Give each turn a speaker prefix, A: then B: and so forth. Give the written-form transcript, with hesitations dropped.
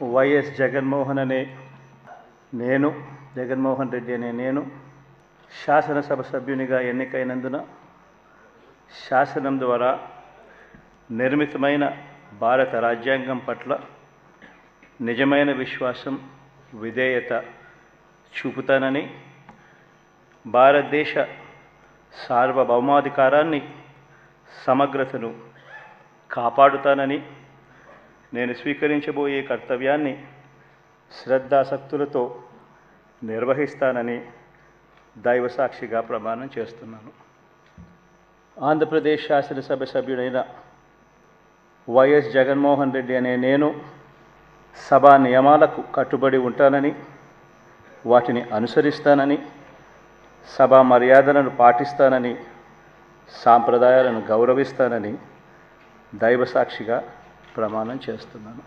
A: YS Jaganmohan Reddy అనే నేను శాసనసభ సభ్యునిగా ఎన్నికైనందున శాసనం ద్వారా నిర్మితమైన భారత రాజ్యాంగం పట్ల నిజమైన విశ్వాసం, విధేయత చూపుతానని, భారతదేశ సార్వభౌమాధికారాన్ని, సమగ్రతను కాపాడుతానని, నేను స్వీకరించబోయే కర్తవ్యాన్ని శ్రద్ధాసక్తులతో నిర్వహిస్తానని దైవసాక్షిగా ప్రమాణం చేస్తున్నాను. ఆంధ్రప్రదేశ్ శాసనసభ సభ్యుడైన వైఎస్ జగన్మోహన్ రెడ్డి అనే నేను సభా నియమాలకు కట్టుబడి ఉంటానని, వాటిని అనుసరిస్తానని, సభా మర్యాదలను పాటిస్తానని, సాంప్రదాయాలను గౌరవిస్తానని దైవసాక్షిగా ప్రమాణం చేస్తున్నాను.